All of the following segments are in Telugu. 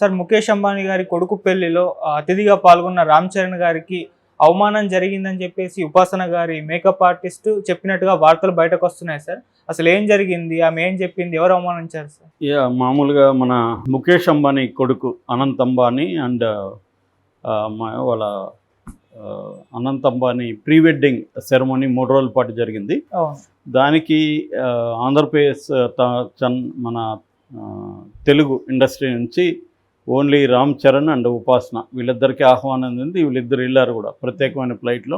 సార్ ముఖేష్ అంబానీ గారి కొడుకు పెళ్లిలో అతిథిగా పాల్గొన్న రామ్ చరణ్ గారికి అవమానం జరిగిందని చెప్పేసి ఉపాసన గారి మేకప్ ఆర్టిస్ట్ చెప్పినట్టుగా వార్తలు బయటకు వస్తున్నాయి సార్. అసలు ఏం జరిగింది, ఆమె ఏం చెప్పింది, ఎవరు అవమానించారు సార్? మామూలుగా మన ముఖేష్ అంబానీ కొడుకు అనంత్ అంబానీ అండ్ వాళ్ళ Anant Ambani pre wedding ceremony 3 రోజుల పాటు జరిగింది. దానికి ఆంధ్రప్రదేశ్ మన తెలుగు ఇండస్ట్రీ నుంచి ఓన్లీ రామ్ చరణ్ అండ్ ఉపాసన వీళ్ళిద్దరికీ ఆహ్వానం ఉంది. వీళ్ళిద్దరు వెళ్ళారు కూడా ప్రత్యేకమైన ఫ్లైట్లో.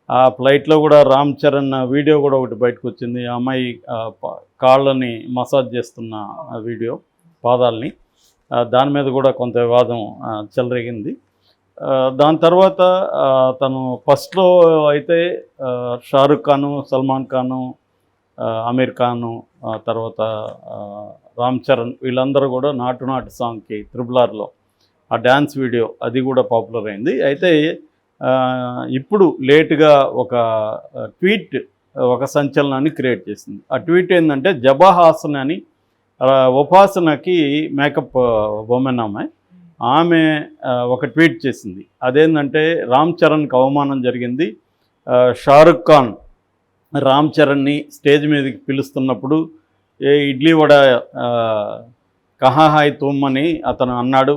ఆ ఫ్లైట్లో కూడా రామ్ చరణ్ వీడియో కూడా ఒకటి బయటకు వచ్చింది. ఆ అమ్మాయి కాళ్ళని మసాజ్ చేస్తున్న వీడియో, పాదాలని. దాని మీద కూడా కొంత వివాదం చెలరేగింది. దాని తర్వాత తను ఫస్ట్లో అయితే షారుఖ్ ఖాను, సల్మాన్ ఖాను, అమీర్ ఖాను, తర్వాత రామ్ చరణ్ వీళ్ళందరూ కూడా నాటు నాటు సాంగ్కి RRRలో ఆ డ్యాన్స్ వీడియో అది కూడా పాపులర్ అయింది. అయితే ఇప్పుడు లేటుగా ఒక ట్వీట్ ఒక సంచలనాన్ని క్రియేట్ చేసింది. ఆ ట్వీట్ ఏంటంటే జబాహాసన్ అని ఉపాసనకి మేకప్ ఉమెన్ ఆమె ఒక ట్వీట్ చేసింది. అదేంటంటే రామ్ చరణ్కి అవమానం జరిగింది. షారుఖ్ ఖాన్ రామ్ చరణ్ని స్టేజ్ మీదకి పిలుస్తున్నప్పుడు ఏ ఇడ్లీ వడ కహా హాయ్ తుమ్ అని అతను అన్నాడు.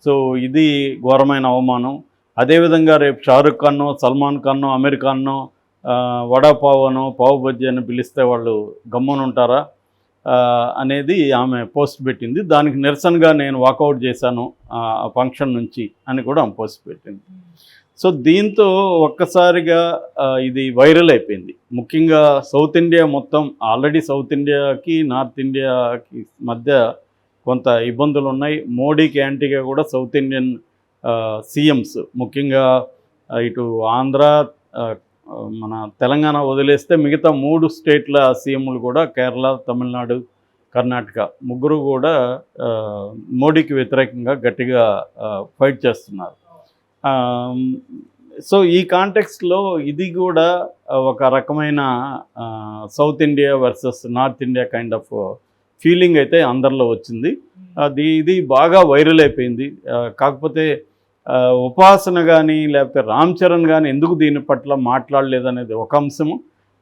సో ఇది ఘోరమైన అవమానం. అదేవిధంగా రేపు షారుఖ్ ఖాన్నో, సల్మాన్ ఖాన్నో, అమీర్ ఖాన్నో వడాపావనో, పావు బజ్జీ అని పిలిస్తే వాళ్ళు గమ్మునుంటారా అనేది ఆమె పోస్ట్ పెట్టింది. దానికి నిరసనగా నేను వాకౌట్ చేశాను ఆ ఫంక్షన్ నుంచి అని కూడా ఆమె పోస్ట్ పెట్టింది. సో దీంతో ఒక్కసారిగా ఇది వైరల్ అయిపోయింది. ముఖ్యంగా సౌత్ ఇండియా మొత్తం. ఆల్రెడీ సౌత్ ఇండియాకి నార్త్ ఇండియాకి మధ్య కొంత ఇబ్బందులు ఉన్నాయి. మోడీకి యాంటీగా కూడా సౌత్ ఇండియన్ సీఎంస్, ముఖ్యంగా ఇటు ఆంధ్ర, మన తెలంగాణ వదిలేస్తే మిగతా 3 స్టేట్ల సీఎంలు కూడా, కేరళ, తమిళనాడు, కర్ణాటక ముగ్గురు కూడా మోడీకి వ్యతిరేకంగా గట్టిగా ఫైట్ చేస్తున్నారు. సో ఈ కాంటెక్స్ట్లో ఇది కూడా ఒక రకమైన south India versus north India kind of feeling అయితే అందరిలో వచ్చింది. ఇది బాగా వైరల్ అయిపోయింది. కాకపోతే ఉపాసన కానీ లేకపోతే రామ్ చరణ్ కానీ ఎందుకు దీని పట్ల మాట్లాడలేదనేది ఒక అంశము.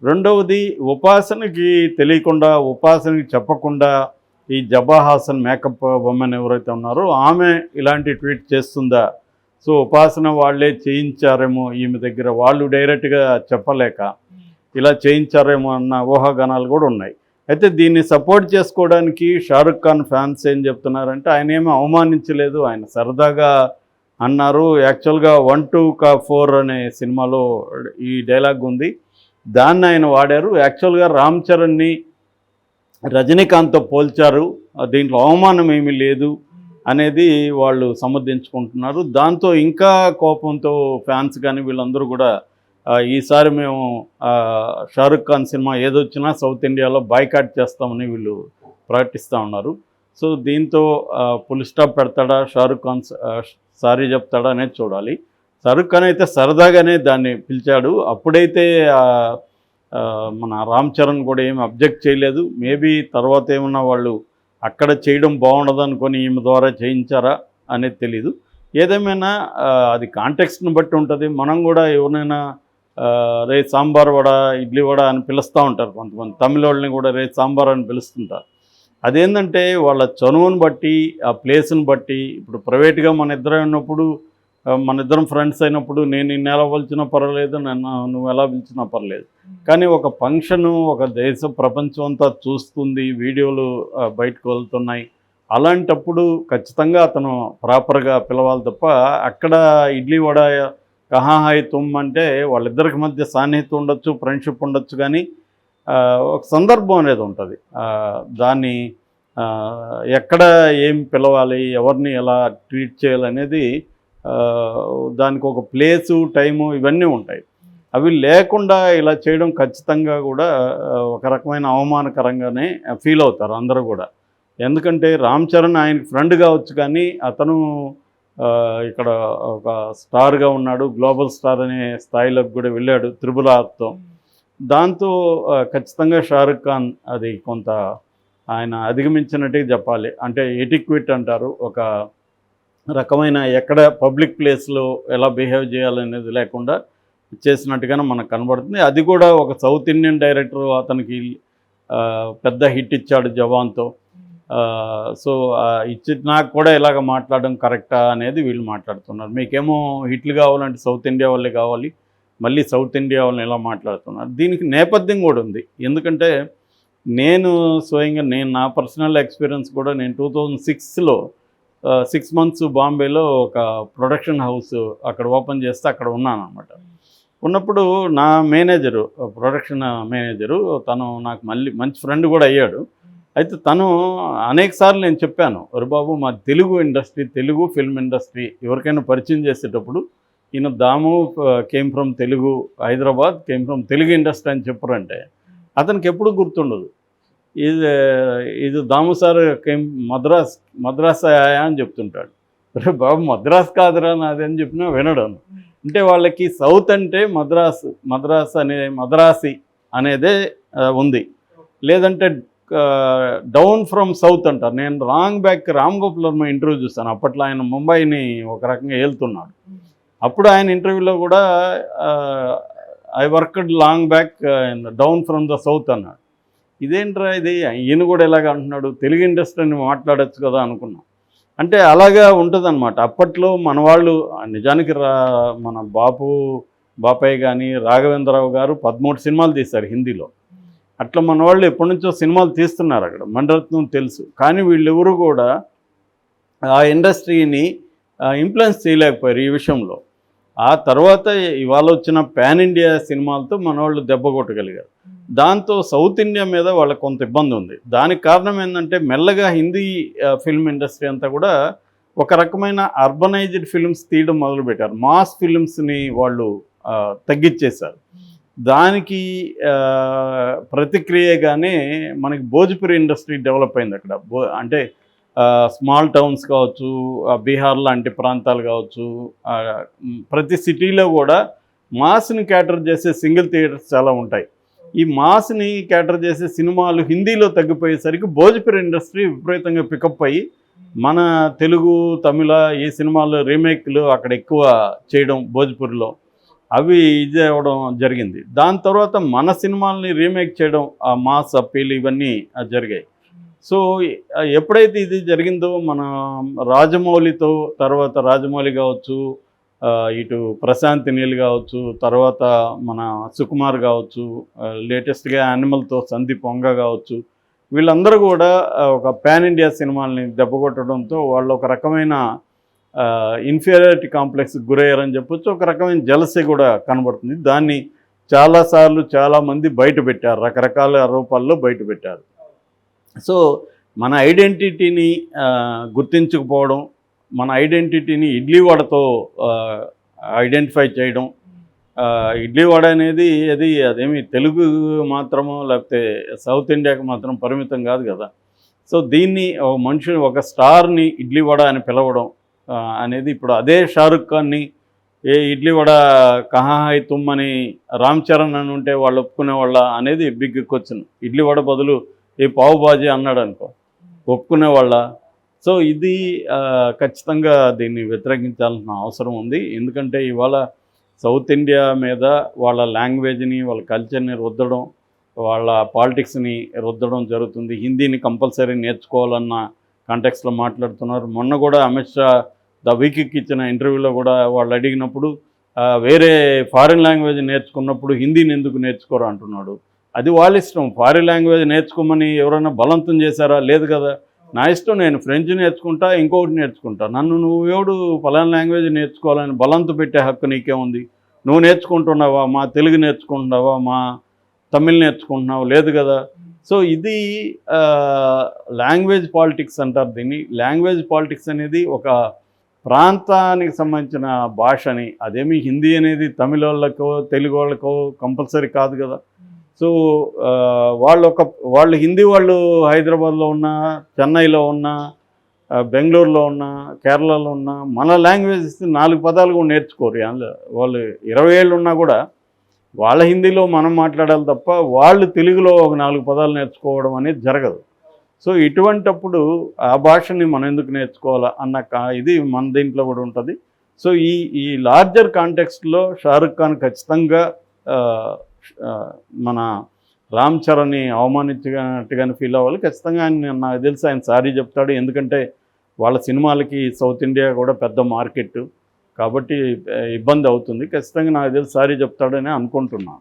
రెండవది, ఉపాసనకి తెలియకుండా, ఉపాసనకి చెప్పకుండా ఈ జబాహాసన్ మేకప్ ఉమెన్ ఎవరైతే ఉన్నారో ఆమె ఇలాంటి ట్వీట్ చేస్తుందా? సో ఉపాసన వాళ్ళే చేయించారేమో ఈమె దగ్గర, వాళ్ళు డైరెక్ట్గా చెప్పలేక ఇలా చేయించారేమో అన్న ఊహాగానాలు కూడా ఉన్నాయి. అయితే దీన్ని సపోర్ట్ చేసుకోవడానికి షారుఖ్ ఖాన్ ఫ్యాన్స్ ఏం చెప్తున్నారంటే ఆయన ఏమీ అవమానించలేదు, ఆయన సరదాగా అన్నారు. యాక్చువల్గా 1 2 4 అనే సినిమాలో ఈ డైలాగ్ ఉంది, దాన్ని ఆయన వాడారు. యాక్చువల్గా రామ్ చరణ్ని రజనీకాంత్తో పోల్చారు, దీంట్లో అవమానం ఏమీ లేదు అనేది వాళ్ళు సమర్థించుకుంటున్నారు. దాంతో ఇంకా కోపంతో ఫ్యాన్స్ కానీ వీళ్ళందరూ కూడా ఈసారి మేము షారుఖ్ ఖాన్ సినిమా ఏదొచ్చినా సౌత్ ఇండియాలో బాయ్కాట్ చేస్తామని వీళ్ళు ప్రకటిస్తూ ఉన్నారు. సో దీంతో ఫుల్ స్టాప్ పెడతాడా షారుఖ్ ఖాన్, సారీ చెప్తాడా అనేది చూడాలి. షారుఖ్ ఖాన్ అయితే సరదాగానే దాన్ని పిలిచాడు. అప్పుడైతే మన రామ్ చరణ్ కూడా ఏమి అబ్జెక్ట్ చేయలేదు. మేబీ తర్వాత ఏమన్నా వాళ్ళు అక్కడ చేయడం బాగుండదు అనుకొని ఈమె ద్వారా చేయించారా అనేది తెలీదు. ఏదేమైనా అది కాంటెక్స్ట్ని బట్టి ఉంటుంది. మనం కూడా ఎవరినైనా రే సాంబార్ వడ, ఇడ్లీ వడ అని పిలుస్తూ ఉంటారు కొంతమంది. తమిళ వాళ్ళని కూడా రే సాంబార్ అని పిలుస్తుంటారు. అదేంటంటే వాళ్ళ చనువుని బట్టి, ఆ ప్లేస్ని బట్టి. ఇప్పుడు ప్రైవేట్గా మన ఇద్దరం ఉన్నప్పుడు, మన ఇద్దరం ఫ్రెండ్స్ అయినప్పుడు నేను నిన్ను ఎలా పిలిచినా పర్వాలేదు, నువ్వు ఎలా పిలిచినా పర్లేదు. కానీ ఒక ఫంక్షను, ఒక ప్రపంచం అంతా చూస్తుంది, వీడియోలు బయటకు వెళ్తున్నాయి, అలాంటప్పుడు ఖచ్చితంగా అతను ప్రాపర్గా పిలవాలి తప్ప అక్కడ ఇడ్లీ వడ కహా హాయ్ తుమ్ అంటే వాళ్ళిద్దరికి మధ్య సాన్నిహిత్యం ఉండొచ్చు, ఫ్రెండ్షిప్ ఉండొచ్చు, కానీ ఒక సందర్భం అనేది ఉంటుంది. దాన్ని ఎక్కడ ఏం పిలవాలి, ఎవరిని ఎలా ట్రీట్ చేయాలనేది దానికి ఒక ప్లేసు, టైము ఇవన్నీ ఉంటాయి. అవి లేకుండా ఇలా చేయడం ఖచ్చితంగా కూడా ఒక రకమైన అవమానకరంగానే ఫీల్ అవుతారు అందరూ కూడా. ఎందుకంటే రామ్ చరణ్ ఆయనకి ఫ్రెండ్ కావచ్చు, కానీ అతను ఇక్కడ ఒక స్టార్గా ఉన్నాడు, గ్లోబల్ స్టార్ అనే స్థాయిలోకి కూడా వెళ్ళాడు RRRతో. దాంతో ఖచ్చితంగా షారుఖ్ ఖాన్ అది కొంత ఆయన అధిగమించినట్టే చెప్పాలి. అంటే ఎటిక్విట్ అంటారు, ఒక రకమైన ఎక్కడ పబ్లిక్ ప్లేస్లో ఎలా బిహేవ్ చేయాలనేది లేకుండా చేసినట్టుగానే మనకు కనబడుతుంది. అది కూడా ఒక సౌత్ ఇండియన్ డైరెక్టర్ అతనికి పెద్ద హిట్ ఇచ్చాడు జవాన్తో. సో నాకు కూడా ఇలాగ మాట్లాడడం కరెక్టా అనేది వీళ్ళు మాట్లాడుతున్నారు. మీకేమో హిట్లు కావాలంటే సౌత్ ఇండియా వాళ్ళే కావాలి, మళ్ళీ సౌత్ ఇండియా వాళ్ళని ఎలా మాట్లాడుతున్నారు. దీనికి నేపథ్యం కూడా ఉంది. ఎందుకంటే నేను స్వయంగా నా పర్సనల్ ఎక్స్పీరియన్స్ కూడా నేను 2006లో 6 months బాంబేలో ఒక ప్రొడక్షన్ హౌస్ అక్కడ ఓపెన్ చేస్తే అక్కడ ఉన్నాను అనమాట. ఉన్నప్పుడు నా మేనేజరు, ప్రొడక్షన్ మేనేజరు, తను నాకు మళ్ళీ మంచి ఫ్రెండ్ కూడా అయ్యాడు. అయితే తను అనేక సార్లు నేను చెప్పాను, ఒరే బాబు మా Telugu industry, Telugu film industry ఎవరికైనా పరిచయం చేసేటప్పుడు ఈయన Damu came from Telugu, Hyderabad came from Telugu industry అని చెప్పారంటే అతనికి ఎప్పుడు గుర్తుండదు. ఇది దాము సార్ కేమ్ మద్రాస్ ఆయా అని చెప్తుంటాడు. అరే బాబు మద్రాస్ కాదురా నాది అని చెప్పినా వినడం. అంటే వాళ్ళకి సౌత్ అంటే మద్రాసి అనేదే ఉంది. లేదంటే డౌన్ ఫ్రమ్ సౌత్ అంటారు. నేను long back Ram Gopal Varma interview చూస్తాను. అప్పట్లో ఆయన ముంబైని ఒక రకంగా వెళ్తున్నాడు. అప్పుడు ఆయన ఇంటర్వ్యూలో కూడా I worked long back down from the south అన్నాడు. ఇదేంట్రా ఇది, ఈయన కూడా ఎలాగ అంటున్నాడు, తెలుగు ఇండస్ట్రీని మాట్లాడచ్చు కదా అనుకున్నాం. అంటే అలాగా ఉంటుందన్నమాట. అప్పట్లో మన వాళ్ళు నిజానికి మన బాపయ్య కానీ రాఘవేంద్రరావు గారు 13 సినిమాలు తీశారు హిందీలో. అట్లా మన వాళ్ళు ఎప్పటి నుంచో సినిమాలు తీస్తున్నారు అక్కడ, మణిరత్నం తెలుసు. కానీ వీళ్ళెవరు కూడా ఆ ఇండస్ట్రీని ఇన్ఫ్లుయెన్స్ చేయలేకపోయారు ఈ విషయంలో. ఆ తర్వాత ఇవాళ వచ్చిన పాన్ ఇండియా సినిమాలతో మన వాళ్ళు దెబ్బ కొట్టగలిగారు. దాంతో సౌత్ ఇండియా మీద వాళ్ళకి కొంత ఇబ్బంది ఉంది. దానికి కారణం ఏంటంటే మెల్లగా హిందీ ఫిల్మ్ ఇండస్ట్రీ అంతా కూడా ఒక రకమైన అర్బనైజ్డ్ ఫిల్మ్స్ తీయడం మొదలుపెట్టారు. మాస్ ఫిల్మ్స్ని వాళ్ళు తగ్గించేశారు. దానికి ప్రతిక్రియగానే మనకి భోజ్పురి ఇండస్ట్రీ డెవలప్ అయింది అక్కడ. అంటే స్మాల్ టౌన్స్ కావచ్చు, బీహార్ లాంటి ప్రాంతాలు కావచ్చు, ప్రతి సిటీలో కూడా మాస్ని క్యాటర్ చేసే సింగిల్ థియేటర్స్ చాలా ఉంటాయి. ఈ మాస్ని క్యాటర్ చేసే సినిమాలు హిందీలో తగ్గిపోయేసరికి భోజ్పురి ఇండస్ట్రీ విపరీతంగా పికప్ అయ్యి మన తెలుగు, తమిళ ఈ సినిమాలు రీమేక్లు అక్కడ ఎక్కువ చేయడం భోజ్పురిలో అవి ఇది అవ్వడం జరిగింది. దాని తర్వాత మన సినిమాలని రీమేక్ చేయడం, ఆ మాస్ అప్పీల్ ఇవన్నీ జరిగాయి. సో ఎప్పుడైతే ఇది జరిగిందో మన రాజమౌళితో, తర్వాత రాజమౌళి కావచ్చు, ఇటు ప్రశాంత్ నీల్ కావచ్చు, తర్వాత మన సుకుమార్ కావచ్చు, లేటెస్ట్గా యానిమల్తో సందీప్ వంగ కావచ్చు, వీళ్ళందరూ కూడా ఒక పాన్ ఇండియా సినిమాల్ని దెబ్బకొట్టడంతో వాళ్ళు ఒక రకమైన ఇన్ఫీరియారిటీ కాంప్లెక్స్కి గురయ్యారని చెప్పొచ్చు. ఒక రకమైన జలసీ కూడా కనబడుతుంది. దాన్ని చాలాసార్లు చాలామంది బయటపెట్టారు, రకరకాల రూపాల్లో బయటపెట్టారు. సో మన ఐడెంటిటీని గుర్తించకపోవడం, మన ఐడెంటిటీని ఇడ్లీ వడతో ఐడెంటిఫై చేయడం. ఇడ్లీ వడ అనేది అదేమి తెలుగు మాత్రమో లేకపోతే సౌత్ ఇండియాకి మాత్రం పరిమితం కాదు కదా. సో దీన్ని మనుషులు, ఒక స్టార్ని ఇడ్లీ వడ అని పిలవడం అనేది, ఇప్పుడు అదే షారుఖ్ ఖాన్ని ఏ ఇడ్లీ వడ కహా హై తుమ్ అని రామ్ చరణ్ అని ఉంటే వాళ్ళు ఒప్పుకునేవాళ్ళ అనేది బిగ్ క్వశ్చన్. ఇడ్లీ వడ బదులు ఏ పావు బాజీ అన్నాడు అనుకో, ఒప్పుకునేవాళ్ళ? సో ఇది ఖచ్చితంగా దీన్ని వ్యతిరేకించాల్సిన అవసరం ఉంది. ఎందుకంటే ఇవాళ సౌత్ ఇండియా మీద వాళ్ళ లాంగ్వేజ్ని, వాళ్ళ కల్చర్ని రుద్దడం, వాళ్ళ పాలిటిక్స్ని రుద్దడం జరుగుతుంది. హిందీని కంపల్సరీ నేర్చుకోవాలన్న కాంటెక్స్లో మాట్లాడుతున్నారు. మొన్న కూడా అమిత్ షా ద వీక్కి ఇచ్చిన ఇంటర్వ్యూలో కూడా వాళ్ళు అడిగినప్పుడు వేరే ఫారిన్ లాంగ్వేజ్ నేర్చుకున్నప్పుడు హిందీని ఎందుకు నేర్చుకోరు అంటున్నాడు. అది వాళ్ళ ఇష్టం. ఫారిన్ లాంగ్వేజ్ నేర్చుకోమని ఎవరైనా బలవంతం చేశారా? లేదు కదా. నా ఇష్టం, నేను ఫ్రెంచ్ నేర్చుకుంటా, ఇంకొకటి నేర్చుకుంటా. నన్ను నువ్వెవడు ఫలానా లాంగ్వేజ్ నేర్చుకోవాలని బలవంతం పెట్టే హక్కు నీకే ఉంది? నువ్వు నేర్చుకుంటున్నావా? మా తెలుగు నేర్చుకుంటున్నావా? మా తమిళ్ నేర్చుకుంటున్నావా? లేదు కదా. సో ఇది లాంగ్వేజ్ పాలిటిక్స్ అంటారు దీన్ని. లాంగ్వేజ్ పాలిటిక్స్ అనేది ఒక ప్రాంతానికి సంబంధించిన భాషని, అదేమి హిందీ అనేది తమిళ వాళ్ళకో తెలుగు వాళ్ళకో కంపల్సరీ కాదు కదా. సో వాళ్ళు హిందీ వాళ్ళు హైదరాబాద్లో ఉన్న, చెన్నైలో ఉన్న, బెంగళూరులో ఉన్న, కేరళలో ఉన్న మన లాంగ్వేజ్ 4 పదాలు కూడా నేర్చుకోరు. వాళ్ళు 20 ఏళ్ళు ఉన్నా కూడా వాళ్ళ హిందీలో మనం మాట్లాడాలి తప్ప వాళ్ళు తెలుగులో ఒక 4 పదాలు నేర్చుకోవడం అనేది జరగదు. సో ఇటువంటప్పుడు ఆ భాషని మనం ఎందుకు నేర్చుకోవాలా అన్న ఇది మన దీంట్లో కూడా ఉంటుంది. సో ఈ లార్జర్ కాంటెక్స్ట్లో షారుఖ్ ఖాన్ ఖచ్చితంగా ఆ, ఆ, మన రామ్ చరణ్ని అవమానించినట్టుగానే ఫీల్ అవ్వాలి. ఖచ్చితంగా ఆయన, నాకు తెలిసి ఆయన సారీ చెప్తాడు. ఎందుకంటే వాళ్ళ సినిమాలకి సౌత్ ఇండియా కూడా పెద్ద మార్కెట్ కాబట్టి ఇబ్బంది అవుతుంది. ఖచ్చితంగా నాకు తెలిసి సారీ చెప్తాడని అనుకుంటున్నాను.